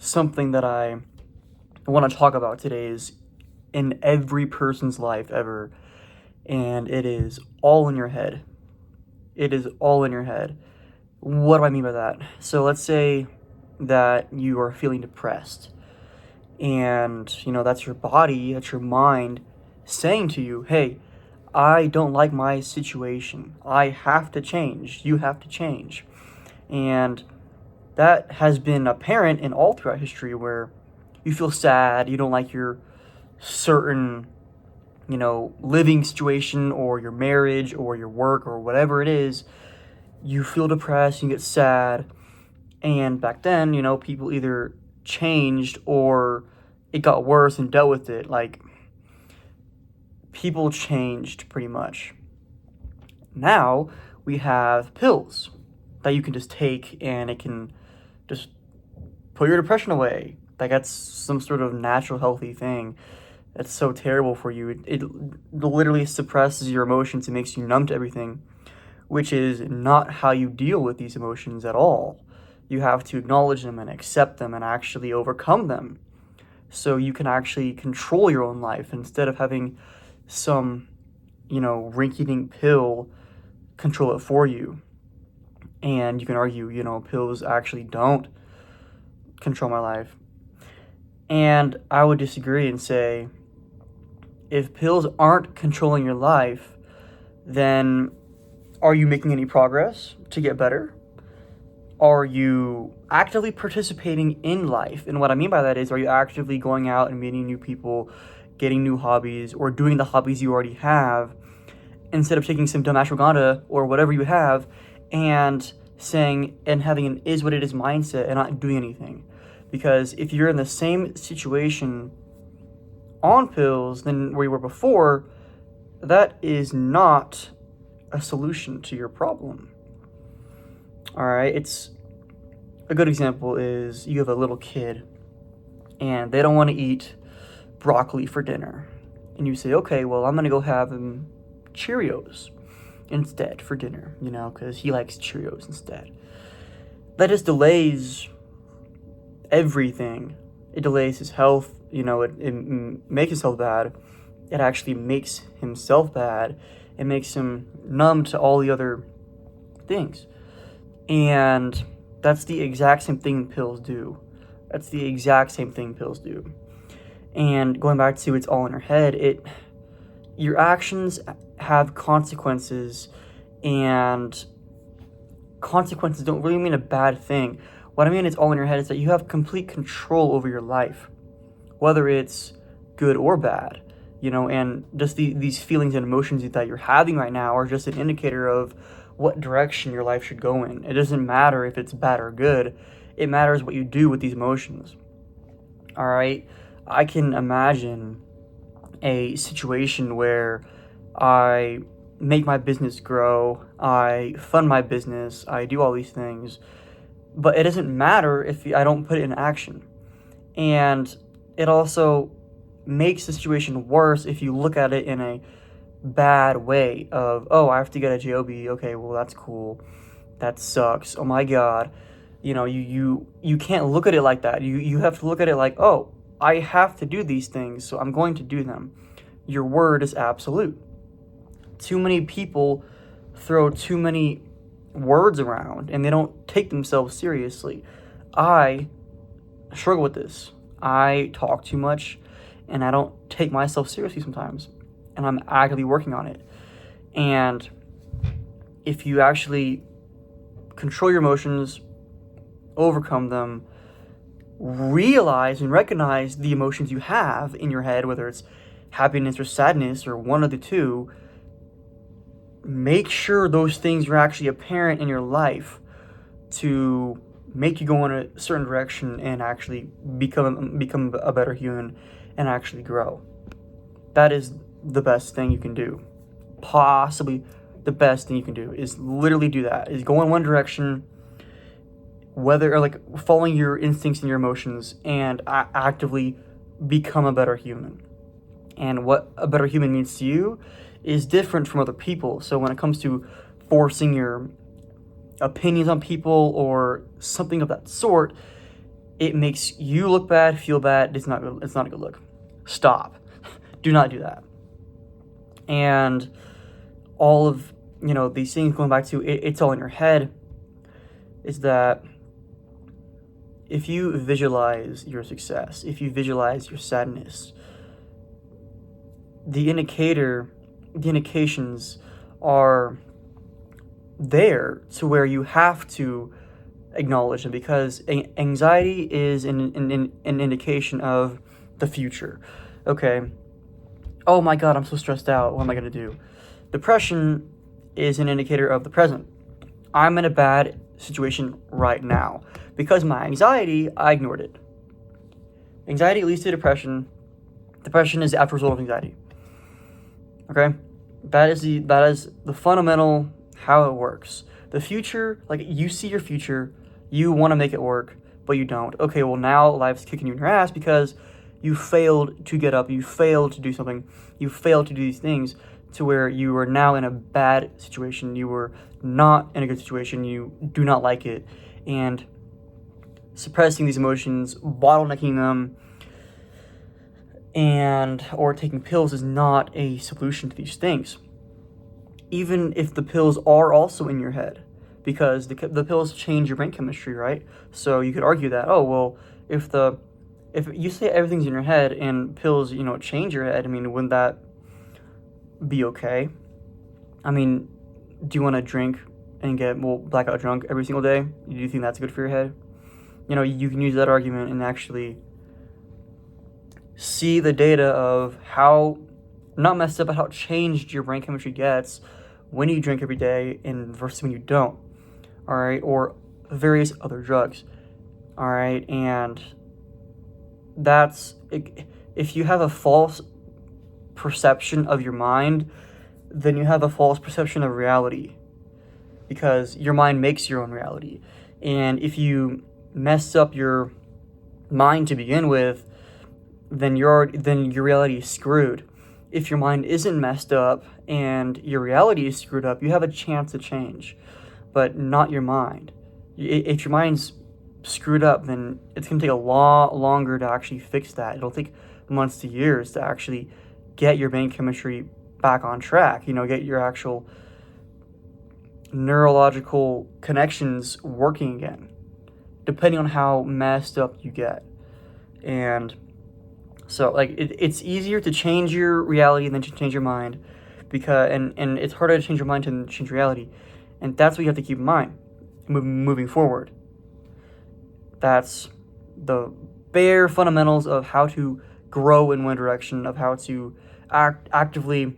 something that I want to talk about today is in every person's life ever, and it is all in your head. It is all in your head. What do I mean by that? So let's say that you are feeling depressed, and that's your body, that's your mind saying to you, hey, I don't like my situation. I have to change. You have to change. And that has been apparent in all throughout history where you feel sad, you don't like your certain, living situation or your marriage or your work or whatever it is, you feel depressed, you get sad. And back then, people either changed or it got worse and dealt with it. Like, people changed pretty much. Now we have pills that you can just take and it can just put your depression away. Like, that's some sort of natural healthy thing. That's so terrible for you. It literally suppresses your emotions. It makes you numb to everything, which is not how you deal with these emotions at all. You have to acknowledge them and accept them and actually overcome them so you can actually control your own life instead of having some, rinky-dink pill control it for you. And you can argue, pills actually don't control my life. And I would disagree and say, if pills aren't controlling your life, then are you making any progress to get better? Are you actively participating in life? And what I mean by that is, are you actively going out and meeting new people, getting new hobbies, or doing the hobbies you already have, instead of taking some dumb ashwagandha or whatever you have and saying and having an is what it is mindset and not doing anything? Because if you're in the same situation on pills than where you were before, that is not a solution to your problem. All right, it's a good example is you have a little kid and they don't want to eat broccoli for dinner. And you say, okay, well, I'm going to go have him Cheerios instead for dinner, because he likes Cheerios instead. That just delays everything. It delays his health, it makes his health bad. It actually makes himself bad. It makes him numb to all the other things. And that's the exact same thing pills do. That's the exact same thing pills do. And going back to it's all in your head, your actions have consequences, and consequences don't really mean a bad thing. What I mean it's all in your head is that you have complete control over your life, whether it's good or bad, and just these feelings and emotions that you're having right now are just an indicator of what direction your life should go in. It doesn't matter if it's bad or good. It matters what you do with these emotions. All right? I can imagine a situation where I make my business grow, I fund my business, I do all these things, but it doesn't matter if I don't put it in action. And it also makes the situation worse if you look at it in a bad way of, oh, I have to get a job. Okay, well, that's cool. That sucks. Oh my God. You can't look at it like that. You have to look at it like, oh, I have to do these things, so I'm going to do them. Your word is absolute. Too many people throw too many words around and they don't take themselves seriously. I struggle with this. I talk too much and I don't take myself seriously sometimes, and I'm actively working on it. And if you actually control your emotions, overcome them, realize and recognize the emotions you have in your head, whether it's happiness or sadness or one of the two, make sure those things are actually apparent in your life to make you go in a certain direction and actually become a better human and actually grow. That is the best thing you can do. Possibly the best thing you can do is literally do that, is go in one direction, whether, or like, following your instincts and your emotions, and actively become a better human. And what a better human means to you is different from other people. So when it comes to forcing your opinions on people or something of that sort, it makes you look bad, feel bad. It's not a good look. Stop. Do not do that. And all of, these things, going back to it's all in your head, is that if you visualize your success, if you visualize your sadness, the indications are there to where you have to acknowledge them, because anxiety is an indication of the future. Okay, oh my god, I'm so stressed out, what am I going to do? Depression is an indicator of the present. I'm in a bad situation right now. Because of my anxiety, I ignored it. Anxiety leads to depression. Depression is the after result of anxiety. Okay? That is the fundamental how it works. The future, like, you see your future, you want to make it work, but you don't. Okay, well, now life's kicking you in your ass because you failed to get up, you failed to do something, you failed to do these things, to where you are now in a bad situation. You were not in a good situation. You do not like it. And suppressing these emotions, bottlenecking them, or taking pills is not a solution to these things. Even if the pills are also in your head, because the pills change your brain chemistry, right? So you could argue that, oh, well, if you say everything's in your head and pills, change your head, I mean, wouldn't that be okay? I mean, do you want to drink and get blackout drunk every single day? Do you think that's good for your head? You can use that argument and actually see the data of how, not messed up, but how changed your brain chemistry gets when you drink every day and versus when you don't. All right, or various other drugs. All right, and that's, if you have a false perception of your mind, then you have a false perception of reality, because your mind makes your own reality. And if you mess up your mind to begin with, then your reality is screwed. If your mind isn't messed up and your reality is screwed up, you have a chance to change, but not your mind. If your mind's screwed up, then it's going to take a lot longer to actually fix that. It'll take months to years to actually get your brain chemistry back on track, get your actual neurological connections working again, depending on how messed up you get. And so, like, it's easier to change your reality than to change your mind, because and it's harder to change your mind than to change reality. And that's what you have to keep in mind moving forward. That's the bare fundamentals of how to grow in one direction, of how to actively,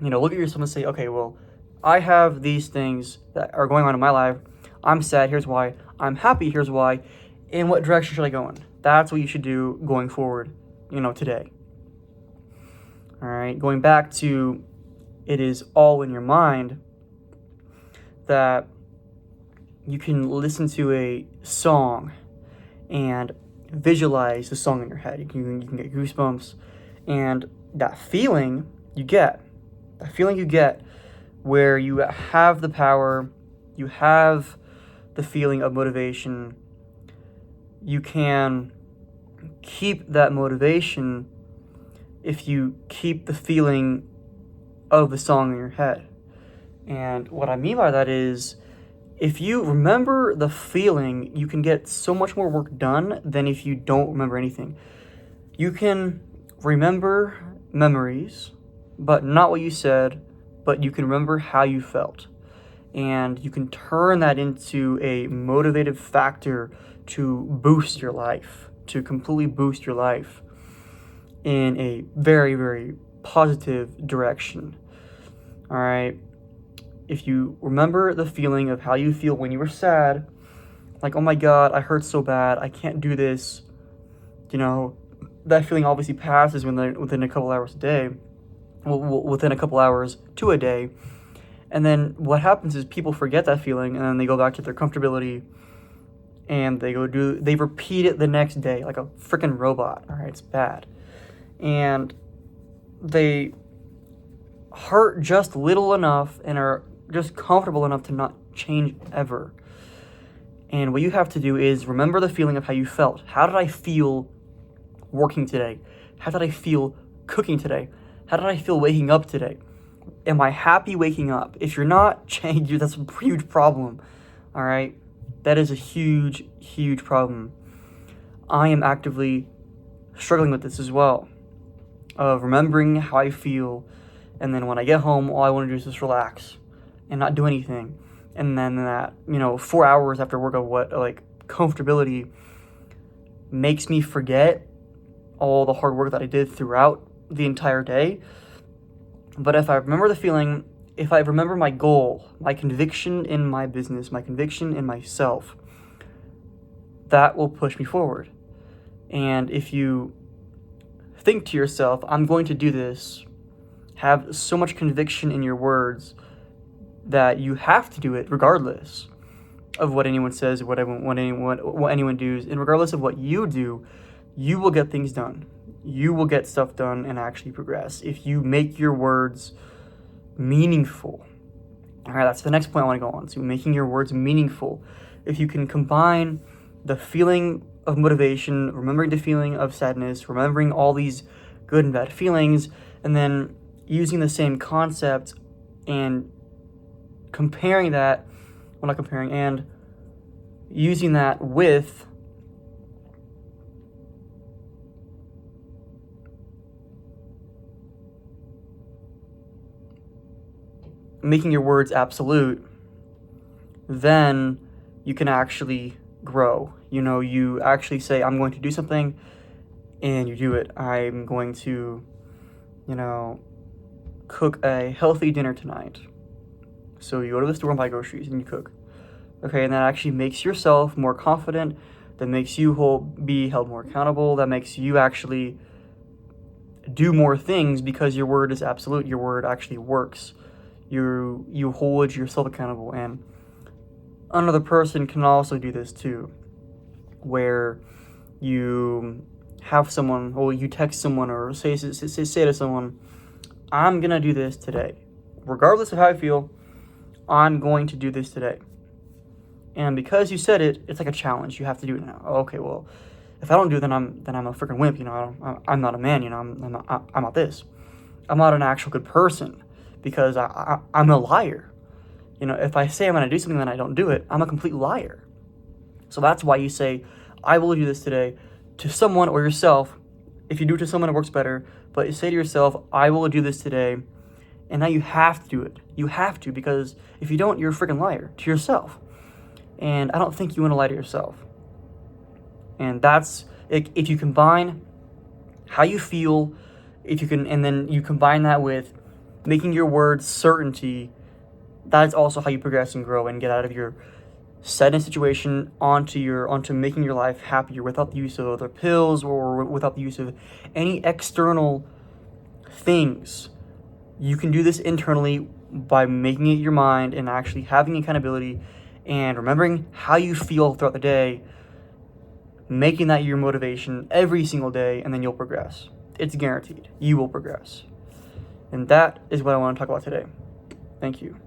look at yourself and say, okay, well, I have these things that are going on in my life. I'm sad, here's why. I'm happy, here's why. In what direction should I go in? That's what you should do going forward, today. All right, going back to it is all in your mind, that you can listen to a song and visualize the song in your head. You can get goosebumps, and that feeling you get where you have the power, you have the feeling of motivation, you can keep that motivation if you keep the feeling of the song in your head. And what I mean by that is, if you remember the feeling, you can get so much more work done than if you don't remember anything. You can remember memories, but not what you said, but you can remember how you felt. And you can turn that into a motivative factor to boost your life, to completely boost your life in a very, very positive direction. All right. If you remember the feeling of how you feel when you were sad, like, oh my God, I hurt so bad, I can't do this, that feeling obviously passes within a couple hours a day, within a couple hours to a day. And then what happens is people forget that feeling, and then they go back to their comfortability, and they repeat it the next day like a freaking robot. All right, it's bad. And they hurt just little enough and are just comfortable enough to not change ever. And what you have to do is remember the feeling of how you felt. How did I feel working today? How did I feel cooking today? How did I feel waking up today? Am I happy waking up? If you're not, that's a huge problem. All right? That is a huge, huge problem. I am actively struggling with this as well, of remembering how I feel, and then when I get home, all I want to do is just relax and not do anything. And then that, 4 hours after work of comfortability makes me forget all the hard work that I did throughout the entire day. But if I remember the feeling, if I remember my goal, my conviction in my business, my conviction in myself, that will push me forward. And if you think to yourself, I'm going to do this, have so much conviction in your words that you have to do it regardless of what anyone says, what anyone does, and regardless of what you do, you will get things done. You will get stuff done and actually progress if you make your words meaningful. All right, that's the next point I want to go on to, making your words meaningful. If you can combine the feeling of motivation, remembering the feeling of sadness, remembering all these good and bad feelings, and then using the same concept and comparing that, and using that with making your words absolute, then you can actually grow. You actually say, I'm going to do something, and you do it. I'm going to, cook a healthy dinner tonight. So you go to the store and buy groceries and you cook. Okay, and that actually makes yourself more confident. That makes you be held more accountable. That makes you actually do more things because your word is absolute. Your word actually works. You hold yourself accountable. And another person can also do this too, where you have someone, or you text someone, or say to someone, I'm gonna do this today, regardless of how I feel. I'm going to do this today. And because you said it, it's like a challenge. You have to do it now. Okay, well, if I don't do it, then I'm a freaking wimp. I'm not a man. I'm not this. I'm not an actual good person because I'm a liar. If I say I'm going to do something and I don't do it, I'm a complete liar. So that's why you say, I will do this today, to someone or yourself. If you do it to someone, it works better. But you say to yourself, I will do this today. And now you have to do it. You have to, because if you don't, you're a freaking liar to yourself. And I don't think you want to lie to yourself. And that's, if you combine how you feel, and then you combine that with making your words certainty, that is also how you progress and grow and get out of your sadness situation onto making your life happier without the use of other pills or without the use of any external things. You can do this internally by making it your mind and actually having accountability and remembering how you feel throughout the day, making that your motivation every single day, and then you'll progress. It's guaranteed. You will progress. And that is what I want to talk about today. Thank you.